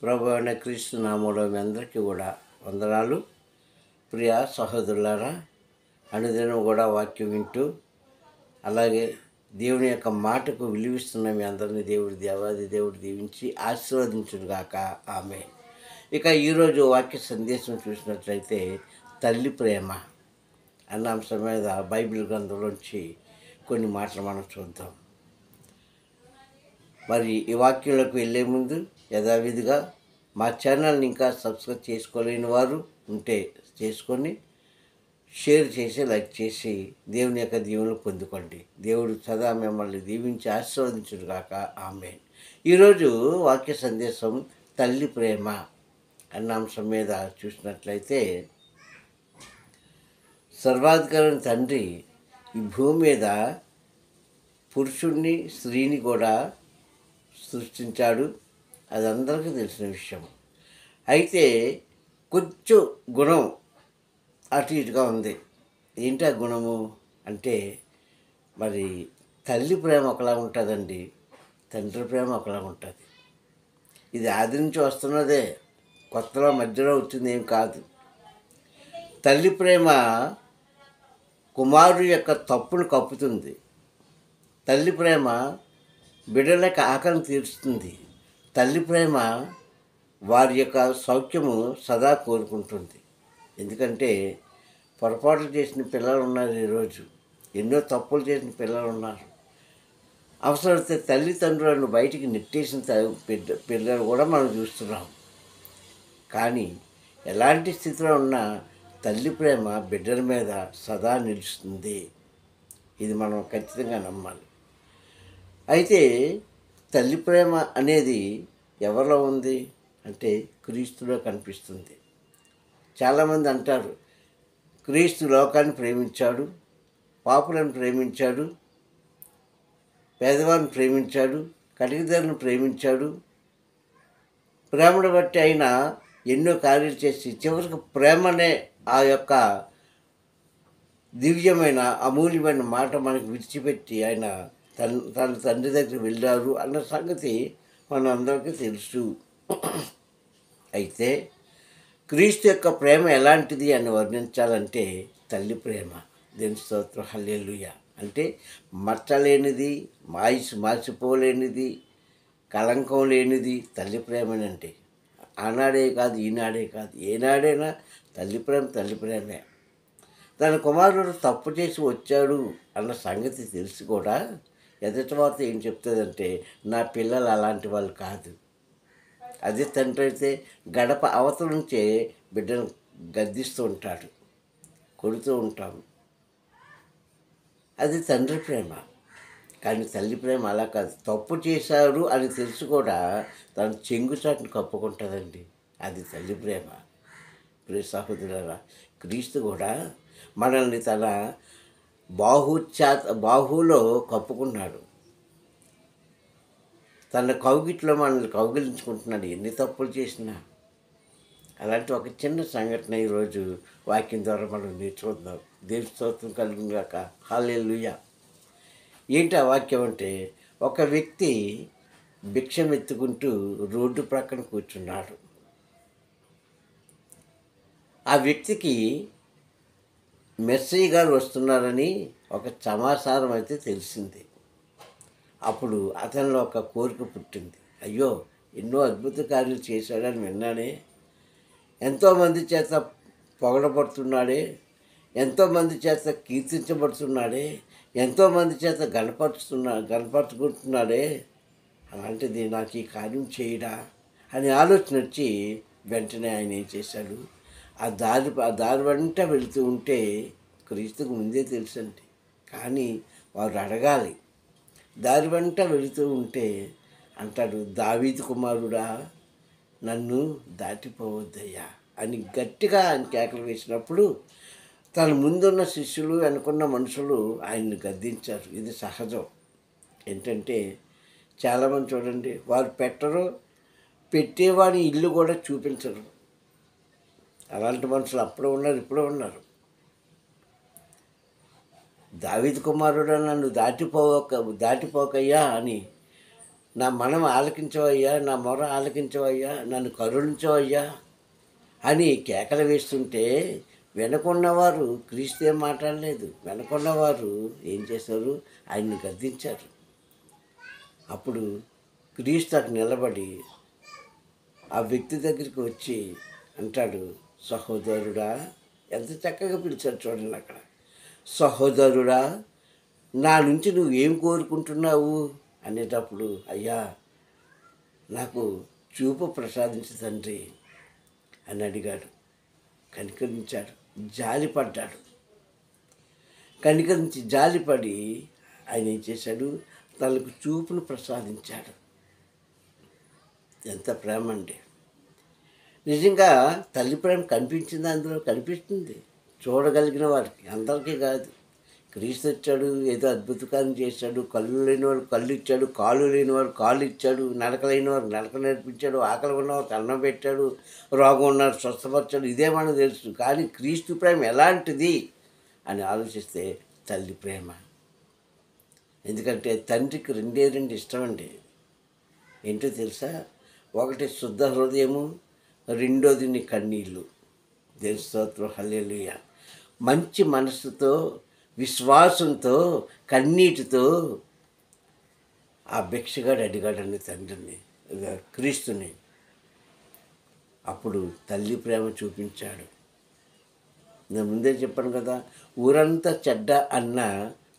ప్రభు అయిన క్రీస్తు నామములో మీ అందరికీ కూడా వందనాలు. ప్రియ సహోదరులారా, అనుదినం కూడా వాక్యం వింటూ అలాగే దేవుని యొక్క మాటకు విలువిస్తున్న మీ అందరినీ దేవుడు దీవించి ఆశీర్వదించుగాక. ఆమె. ఇక ఈరోజు వాక్య సందేశం చూసినట్లయితే తల్లి ప్రేమ అన్న అంశం మీద బైబిల్ గ్రంథంలోంచి కొన్ని మాటలు మనం చూద్దాం. మరి ఈ వాక్యంలోకి వెళ్ళే ముందు యథావిధిగా మా ఛానల్ని ఇంకా సబ్స్క్రైబ్ చేసుకోలేని వారు ఉంటే చేసుకొని షేర్ చేసి లైక్ చేసి దేవుని యొక్క దీవెనలు పొందుకోండి. దేవుడు సదా మిమ్మల్ని దీవించి ఆశీర్వదించుగాక. ఆమె. ఈరోజు వాక్య సందేశం తల్లి ప్రేమ అన్న అంశం మీద చూసినట్లయితే, సర్వాధికారి తండ్రి ఈ భూమి మీద పురుషుణ్ణి స్త్రీని కూడా సృష్టించాడు. అది అందరికీ తెలిసిన విషయం. అయితే కొంచెం గుణం అటు ఇటుగా ఉంది. ఏంటి ఆ గుణము అంటే, మరి తల్లి ప్రేమ ఒకలా ఉంటుందండి, తండ్రి ప్రేమ ఒకలా ఉంటుంది. ఇది ఆది నుంచి వస్తున్నదే, కొత్తలో మధ్యలో వచ్చింది ఏం కాదు. తల్లి ప్రేమ కుమారుడు యొక్క తప్పును కప్పుతుంది. తల్లి ప్రేమ బిడ్డలకు ఆకలిని తీరుస్తుంది. తల్లి ప్రేమ వారి యొక్క సౌఖ్యము సదా కోరుకుంటుంది. ఎందుకంటే పొరపాట్లు చేసిన పిల్లలు ఉన్నారు, ఈరోజు ఎన్నో తప్పులు చేసిన పిల్లలు ఉన్నారు. అవసరమైతే తల్లిదండ్రులను బయటికి నెట్టేసిన పిల్లలు కూడా మనం చూస్తున్నాం. కానీ ఎలాంటి స్థితిలో ఉన్నా తల్లి ప్రేమ బిడ్డల మీద సదా నిలుస్తుంది. ఇది మనం ఖచ్చితంగా నమ్మాలి. అయితే తల్లి ప్రేమ అనేది ఎవరిలో ఉంది అంటే క్రీస్తులో కనిపిస్తుంది. చాలామంది అంటారు, క్రీస్తు లోకాన్ని ప్రేమించాడు, పాపులను ప్రేమించాడు, పేదవారిని ప్రేమించాడు, కటికదారులను ప్రేమించాడు. ప్రేమను బట్టి ఆయన ఎన్నో కార్యాలు చేసి చివరికి ప్రేమనే ఆ యొక్క దివ్యమైన అమూల్యమైన మాట మనకు విడిచిపెట్టి ఆయన తన తండ్రి దగ్గర వెళ్ళారు అన్న సంగతి మనందరికీ తెలుసు. అయితే క్రీస్తు యొక్క ప్రేమ ఎలాంటిది అని వర్ణించాలంటే తల్లి ప్రేమ. దేవుని స్తోత్రం, హల్లెలూయా. అంటే మచ్చలేనిది, మాసిపోలేనిది, కళంకం లేనిది తల్లి ప్రేమనంటే. ఆనాడే కాదు, ఈనాడే కాదు, ఏనాడైనా తల్లి ప్రేమే. తన కుమారుడు తప్పు చేసి వచ్చాడు అన్న సంగతి తెలిసి కూడా ఎదుటి వార్త ఏం చెప్తుందంటే, నా పిల్లలు అలాంటి వాళ్ళు కాదు. అదే తండ్రి అయితే గడప అవతల నుంచే బిడ్డను గద్దిస్తూ ఉంటాడు, కొడుతూ ఉంటాము. అది తండ్రి ప్రేమ. కానీ తల్లి ప్రేమ అలా కాదు. తప్పు చేశారు అని తెలిసి కూడా తన చెంగుచాటును కప్పుకుంటుందండి. అది తల్లి ప్రేమ. ప్రియ సహోదరులారా, క్రీస్తు కూడా మనల్ని తన బాహులో కప్పుకున్నాడు. తన కౌగిట్లో మనల్ని కౌగిలించుకుంటున్నాడు, ఎన్ని తప్పులు చేసినా. అలాంటి ఒక చిన్న సంఘటన ఈరోజు వాక్యం ద్వారా మనం నేర్చుకుందాం. దేవుని స్తోత్రం కలుగుగాక. హల్లెలూయా. ఏంటి ఆ వాక్యం అంటే, ఒక వ్యక్తి భిక్షం ఎత్తుకుంటూ రోడ్డు ప్రక్కన కూర్చున్నాడు. ఆ వ్యక్తికి మెస్సయ్య గారు వస్తున్నారని ఒక సమాచారం అయితే తెలిసింది. అప్పుడు అతనిలో ఒక కోరిక పుట్టింది. అయ్యో, ఎన్నో అద్భుత కార్యాలు చేశాడని విన్నాడే, ఎంతోమంది చేత పొగడబడుతున్నాడే, ఎంతోమంది చేత కీర్తించబడుతున్నాడే, ఎంతోమంది చేత గణపరుచుకుంటున్నాడే, అలాంటిది నాకు ఈ కార్యం చేయడా అని ఆలోచన వచ్చి వెంటనే ఆయన ఏం చేశాడు, ఆ దారి వెంట వెళుతూ ఉంటే క్రీస్తుకు ముందే తెలుసండి. కానీ వారు అడగాలి. దారి వెంట వెళుతూ ఉంటే అంటాడు, దావీదు కుమారుడా, నన్ను దాటిపోవద్దయ్యా అని గట్టిగా ఆయన కేకలు వేసినప్పుడు తన ముందున్న శిష్యులు అనుకున్న మనుషులు ఆయన్ని గద్దించారు. ఇది సహజం. ఏంటంటే చాలామంది చూడండి, వారు పెట్టేవాడి ఇల్లు కూడా చూపించరు. అలాంటి మనుషులు అప్పుడు ఉన్నారు, ఇప్పుడు ఉన్నారు. దావీదు కుమారుడా, నన్ను దాటిపోకయ్యా అని నా మనం ఆలకించవయ్యా, నా మొర ఆలకించవయ్యా, నన్ను కరుణించవయ్యా అని కేకలు వేస్తుంటే వెనకున్నవారు క్రీస్తు ఏం మాట్లాడలేదు. వెనకున్నవారు ఏం చేశారు? ఆయన్ని గద్దించారు. అప్పుడు క్రీస్తు అక్కడ నిలబడి ఆ వ్యక్తి దగ్గరికి వచ్చి అంటాడు, సహోదరుడా, ఎంత చక్కగా పిలిచారు చూడండి అక్కడ. సహోదరుడా, నా నుంచి నువ్వు ఏం కోరుకుంటున్నావు అనేటప్పుడు, అయ్యా నాకు చూపు ప్రసాదించు తండ్రి అని అడిగాడు. కనికరించాడు, జాలిపడ్డాడు. కనికరించి జాలిపడి ఆయన ఏం చేశాడు? తనకు చూపును ప్రసాదించాడు. ఎంత ప్రేమ అండి! నిజంగా తల్లి ప్రేమ కనిపించింది, అందులో కనిపిస్తుంది చూడగలిగిన వారికి, అందరికీ కాదు. క్రీస్తు వచ్చాడు, ఏదో అద్భుతకారం చేశాడు. కళ్ళు లేని వాడు కళ్ళు ఇచ్చాడు, కాళ్ళు లేని వాడు కాళ్ళు ఇచ్చాడు, నడక లేని వారు నడక నేర్పించాడు, ఆకలి ఉన్నవారికి అన్నం పెట్టాడు, రోగం ఉన్నవారు స్వస్థపరిచాడు. ఇదే మనకు తెలుసు. కానీ క్రీస్తు ప్రేమ ఎలాంటిది అని ఆలోచిస్తే తల్లి ప్రేమ. ఎందుకంటే తండ్రికి రెండు ఇష్టం అండి. ఏంటో తెలుసా? ఒకటి శుద్ధ హృదయము, రెండోది నీ కన్నీళ్ళు. దేవుని స్తోత్రం, హల్లెలూయా. మంచి మనస్సుతో, విశ్వాసంతో, కన్నీటితో ఆ భిక్షగాడు అడిగాడని తండ్రిని, క్రీస్తుని. అప్పుడు తల్లి ప్రేమ చూపించాడు. నేను ముందే చెప్పాను కదా, ఊరంతా చెడ్డ అన్న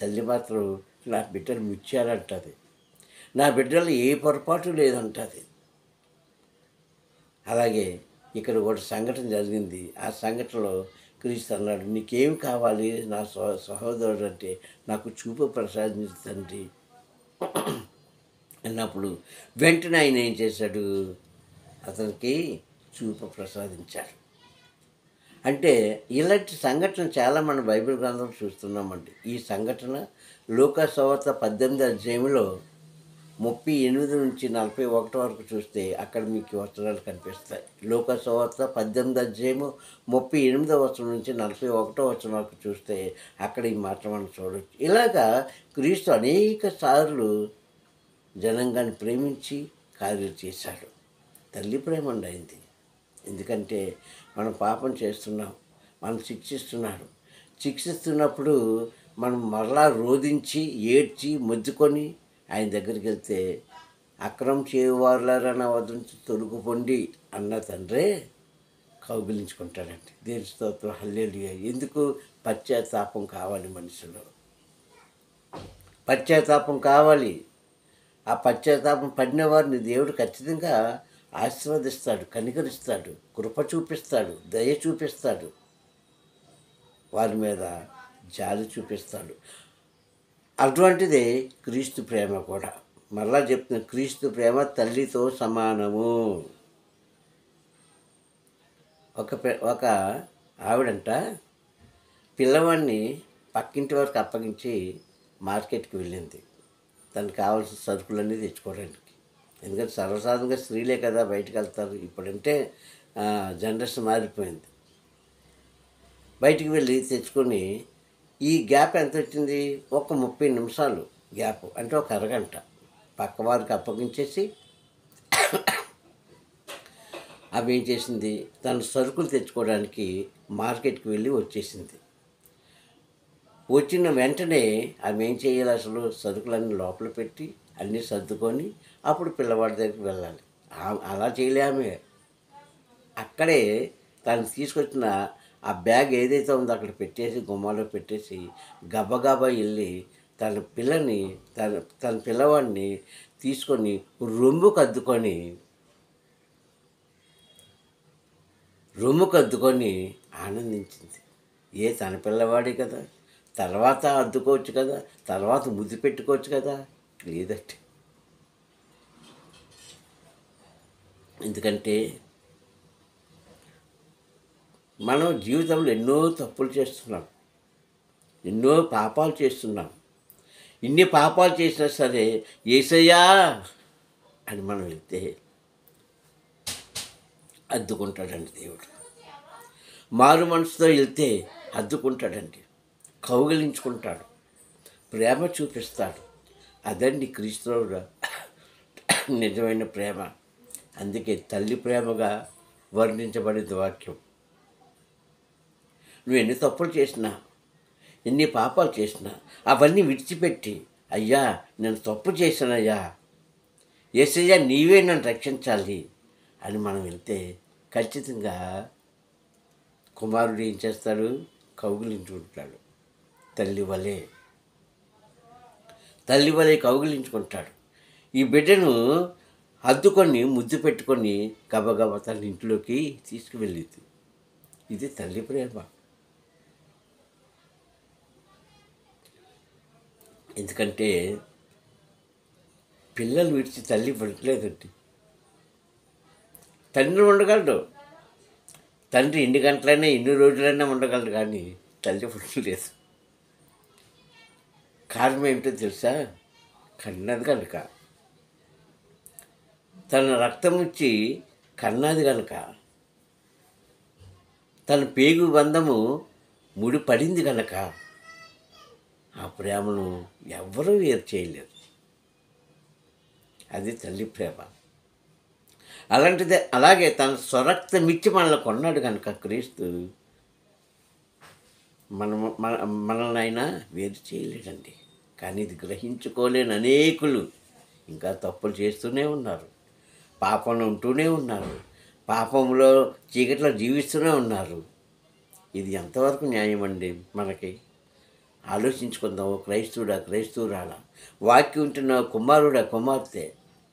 తల్లి మాత్రం నా బిడ్డలు ముచ్చారంటుంది. నా బిడ్డలు ఏ పొరపాటు లేదంటుంది. అలాగే ఇక్కడ ఒక సంఘటన జరిగింది. ఆ సంఘటనలో క్రీస్తు అన్నాడు, నీకేం కావాలి నా సహోదరుడు అంటే, నాకు చూపు ప్రసాదించు తండ్రి అన్నప్పుడు వెంటనే ఆయన ఏం చేశాడు? అతనికి చూపు ప్రసాదించాడు. అంటే ఇలాంటి సంఘటన చాలా మన బైబిల్ గ్రంథంలో చూస్తున్నామండి. ఈ సంఘటన లూకా సువార్త 18వ అధ్యాయంలో 38 నుంచి 41 వరకు చూస్తే అక్కడ మీకు వచనాలు కనిపిస్తాయి. లూకా సువార్త 18వ అధ్యాయము 38వ వచనం నుంచి 41వ వచనం వరకు చూస్తే అక్కడ ఈ మాట మనం చూడవచ్చు. ఇలాగా క్రీస్తు అనేక సార్లు జనాంగాన్ని ప్రేమించి కార్యాలు చేశాడు. తల్లి ప్రేమ అయింది. ఎందుకంటే మనం పాపం చేస్తున్నాం, మనం శిక్షిస్తున్నప్పుడు మనం మరలా రోధించి ఏడ్చి మొద్దుకొని ఆయన దగ్గరికి వెళ్తే, అక్రమం చేయవారులారా నా వద్ద నుంచి తొలగిపోండి అన్న తండ్రే కౌగిలించుకుంటాడండి. దేవుని స్తోత్రం, హల్లెలూయా. ఎందుకు? పశ్చాత్తాపం కావాలి మనిషిలో, పశ్చాత్తాపం కావాలి. ఆ పశ్చాత్తాపం పడిన వారిని దేవుడు ఖచ్చితంగా ఆశీర్వదిస్తాడు, కనికరిస్తాడు, కృప చూపిస్తాడు, దయ చూపిస్తాడు, వారి మీద జాలి చూపిస్తాడు. అటువంటిదే క్రీస్తు ప్రేమ కూడా. మరలా చెప్తున్న, క్రీస్తు ప్రేమ తల్లితో సమానము. ఒక ఆవిడంట పిల్లవాడిని పక్కింటి వరకు అప్పగించి మార్కెట్కి వెళ్ళింది, తనకు కావాల్సిన సరుకులన్నీ తెచ్చుకోవడానికి. ఎందుకంటే సర్వసాధారణంగా స్త్రీలే కదా బయటకు వెళ్తారు. ఇప్పుడంటే జనరేషన్ మారిపోయింది. బయటికి వెళ్ళి తెచ్చుకొని, ఈ గ్యాప్ ఎంత వచ్చింది? ఒక 30 నిమిషాలు గ్యాప్, అంటే ఒక అరగంట పక్కవారికి అప్పగించేసి అవి ఏం చేసింది, తను సరుకులు తెచ్చుకోవడానికి మార్కెట్కి వెళ్ళి వచ్చేసింది. వచ్చిన వెంటనే ఆమె ఏం చేయాలి? అసలు సరుకులన్నీ లోపల పెట్టి అన్నీ సర్దుకొని అప్పుడు పిల్లవాడి దగ్గరికి వెళ్ళాలి. అలా చేయలేమే. అక్కడే తను తీసుకొచ్చిన ఆ బ్యాగ్ ఏదైతే ఉందో అక్కడ పెట్టేసి, గుమ్మాలో పెట్టేసి గబగబా వెళ్ళి తన పిల్లవాడిని తీసుకొని రొమ్ముకు అద్దుకొని ఆనందించింది. తన పిల్లవాడే కదా, తర్వాత అద్దుకోవచ్చు కదా, తర్వాత ముద్దు పెట్టుకోవచ్చు కదా. లేదంటే, ఎందుకంటే మనం జీవితంలో ఎన్నో తప్పులు చేస్తున్నాం, ఎన్నో పాపాలు చేస్తున్నాం. ఇన్ని పాపాలు చేసినా సరే యేసయ్యా అని మనం వెళ్తే అద్దుకుంటాడండి దేవుడు. మారు మనసుతో వెళ్తే అద్దుకుంటాడండి, కౌగిలించుకుంటాడు, ప్రేమ చూపిస్తాడు. అదండి క్రీస్తులో నిజమైన ప్రేమ. అందుకే తల్లి ప్రేమగా వర్ణించబడింది వాక్యం. నువ్వు ఎన్ని తప్పులు చేసినా, ఎన్ని పాపాలు చేసినా అవన్నీ విడిచిపెట్టి, అయ్యా నేను తప్పు చేశానయ్యా, యేసయ్యా నీవే నన్ను రక్షించాలి అని మనం వెళ్తే ఖచ్చితంగా కుమారుడు ఏం చేస్తాడు? కౌగిలించుకుంటాడు. తల్లి వలె కౌగిలించుకుంటాడు. ఈ బిడ్డను హత్తుకొని ముద్దు పెట్టుకొని గబగబా తన ఇంట్లోకి తీసుకువెళ్ళింది. ఇది తల్లి ప్రేమ. ఎందుకంటే పిల్లలు విడిచి తల్లి ఉండలేదండి. తండ్రి ఉండగలడు, తండ్రి ఎన్ని గంటలైనా ఎన్ని రోజులైనా ఉండగలడు, కానీ తల్లి ఉండలేదు. కారణం ఏమిటో తెలుసా? కన్నది కనుక, తన రక్తం ఇచ్చి కన్నది కనుక, తన పేగు బంధము ముడిపడింది కనుక ఆ ప్రేమను ఎవ్వరూ వేరు చేయలేరు. అది తల్లి ప్రేమ. అలాగే తన స్వరక్తమిచ్చి మనల్ని కొన్నాడు కనుక క్రీస్తు మనల్ని అయినా వేరు చేయలేడండి. కానీ ఇది గ్రహించుకోలేని అనేకులు ఇంకా తప్పులు చేస్తూనే ఉన్నారు, పాపంలో ఉంటూనే ఉన్నారు, పాపంలో చీకట్లో జీవిస్తూనే ఉన్నారు. ఇది ఎంతవరకు న్యాయం అండి? మనకి ఆలోచించుకుందాం. క్రైస్తవురాలా, వాక్యం ఉంటున్న కుమార్తె,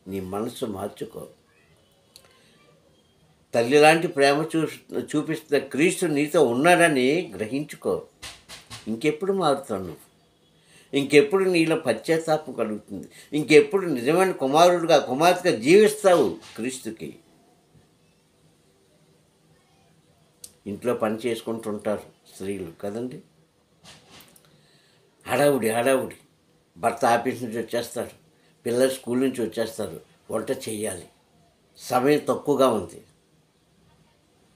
నీ మనసు మార్చుకో. తల్లి లాంటి ప్రేమ చూపిస్తున్న క్రీస్తు నీతో ఉన్నాడని గ్రహించుకో. ఇంకెప్పుడు మారుతావు నువ్వు? ఇంకెప్పుడు నీలో పశ్చాత్తాపం కలుగుతుంది? ఇంకెప్పుడు నిజమైన కుమార్తెగా జీవిస్తావు క్రీస్తుకి? ఇంట్లో పని చేసుకుంటుంటారు స్త్రీలు కదండి, హడావుడి. భర్త ఆఫీస్ నుంచి వచ్చేస్తారు, పిల్లలు స్కూల్ నుంచి వచ్చేస్తారు, వంట చేయాలి, సమయం తక్కువగా ఉంది.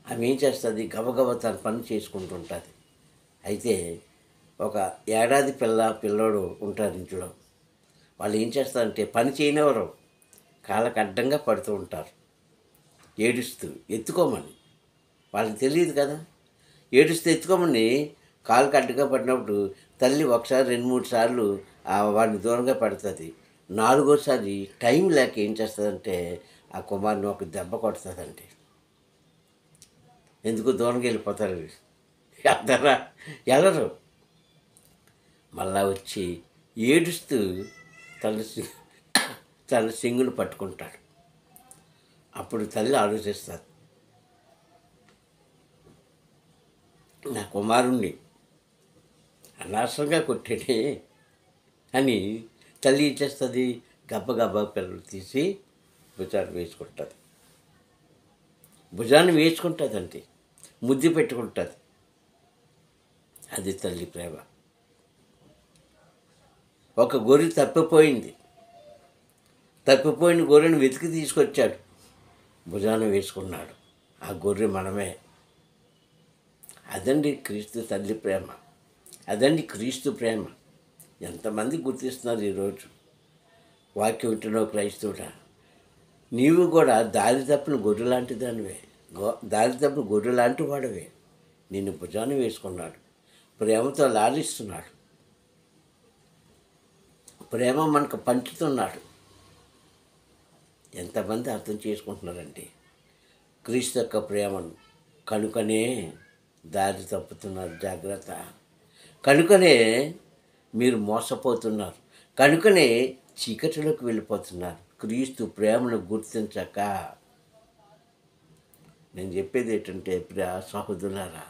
ఆమె ఏం చేస్తుంది? గబగబ తన పని చేసుకుంటుంటుంది. అయితే ఒక ఏడాది పిల్లోడు ఉంటారు ఇంట్లో. వాళ్ళు ఏం చేస్తారంటే పని చేయనివ్వరు, కాళ్ళకు అడ్డంగా పడుతూ ఉంటారు ఏడుస్తూ. ఎత్తుకోమని వాళ్ళకి తెలియదు కదా. ఏడుస్తూ ఎత్తుకోమని కాళ్ళకు అడ్డుగా పడినప్పుడు తల్లి ఒకసారి 2-3 సార్లు వాడిని దూరంగా పెడుతుంది. 4వసారి టైం లేక ఏం చేస్తుందంటే ఆ కుమారుని ఒక దెబ్బ కొడుతుందండి. ఎందుకు దూరంగా వెళ్ళిపోతారు, అందరా వెళ్ళరు. మళ్ళా వచ్చి ఏడుస్తూ తన సింగులు పట్టుకుంటాడు. అప్పుడు తల్లి ఆలోచిస్తారు, నా కుమారుణ్ణి అనవసరంగా కొట్టాడే అని. తల్లి ఏం చేస్తుంది? గబ్బగబ్బా పిల్లలు తీసి భుజాన్ని వేసుకుంటుందండి, ముద్దు పెట్టుకుంటుంది. అది తల్లి ప్రేమ. ఒక గొర్రె తప్పిపోయిన గొర్రెను వెతికి తీసుకొచ్చాడు, భుజాన్ని వేసుకున్నాడు. ఆ గొర్రె మనమే. అదండి క్రీస్తు తల్లి ప్రేమ, అదండి క్రీస్తు ప్రేమ. ఎంతమంది గుర్తిస్తున్నారు ఈరోజు? వాక్యం వింటున్నావు క్రైస్తవుడా, నీవు కూడా దారి తప్పిన గొర్రె లాంటి దానివే, దారి తప్పిన గొర్రె లాంటి వాడవే. నిన్ను భుజాన్ని వేసుకున్నాడు, ప్రేమతో లాలిస్తున్నాడు, ప్రేమ మనకు పంచుతున్నాడు. ఎంతమంది అర్థం చేసుకుంటున్నారండి క్రీస్తు యొక్క ప్రేమను? కనుకనే దారి తప్పుతున్నారు, జాగ్రత్త. కనుకనే మీరు మోసపోతున్నారు, కనుకనే చీకటిలోకి వెళ్ళిపోతున్నారు, క్రీస్తు ప్రేమను గుర్తించక. నేను చెప్పేది ఏంటంటే ప్రియ సహోదరులారా,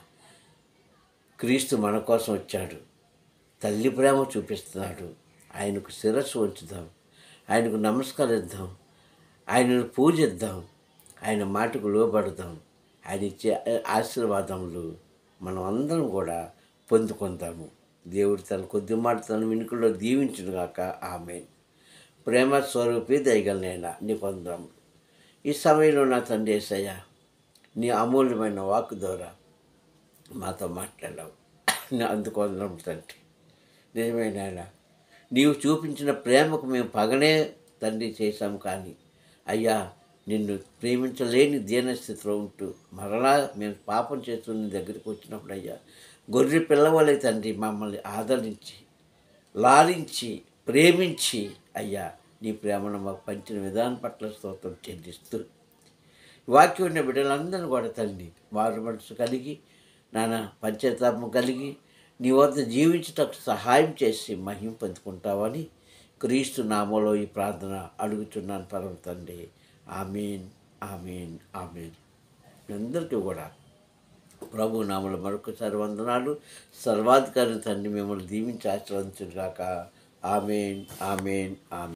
క్రీస్తు మన కోసం వచ్చాడు, తల్లి ప్రేమ చూపిస్తున్నాడు. ఆయనకు శిరస్సు ఉంచుదాం, ఆయనకు నమస్కరిద్దాం, ఆయనను పూజిద్దాం, ఆయన మాటకు లోబడదాం. ఆయన ఇచ్చే ఆశీర్వాదములు మనం అందరం కూడా పొందుకుందాము. దేవుడు తన కొద్ది మాట తన వినుకల్లో దీవించునుగాక. ఆమేన్. ప్రేమ స్వరూపి దయగలనైనా నీ పొందాము. ఈ సమయంలో నా తండ్రి యేసయ్య, నీ అమూల్యమైన వాక్కు ద్వారా మాతో మాట్లాడావు. అందుకోదాం తండ్రి. నిజమైన నీవు చూపించిన ప్రేమకు మేము పగనే తండ్రి చేశాము, కానీ అయ్యా నిన్ను ప్రేమించలేని దీనస్థితిలో ఉంటూ మరలా మేము పాపం చేస్తూ నీ దగ్గరికి వచ్చినప్పుడు అయ్యా గొర్రె పిల్లవలే తండ్రి మమ్మల్ని ఆదరించి లాలించి ప్రేమించి అయ్యా నీ ప్రేమను మాకు పంచిన విధానం పట్ల స్తోత్రం చెల్లిస్తూ వాక్యం ఉన్న బిడ్డలందరినీ కూడా తండ్రి మారు మనసు కలిగి నాన్న పంచతాపం కలిగి నీ వద్ద జీవించుటకు సహాయం చేసి మహిమ పొందుకుంటావని క్రీస్తు నామములో ఈ ప్రార్థన అడుగుతున్నాను పరమ తండ్రి. ఆమేన్, ఆమేన్, ఆమేన్. అందరికీ కూడా ప్రభు నామములో మరొకసారి వందనాలు. సర్వాధికారి తండ్రి మిమ్మల్ని దీవించి ఆశీర్వదించుగాక. ఆమేన్, ఆమేన్, ఆమేన్.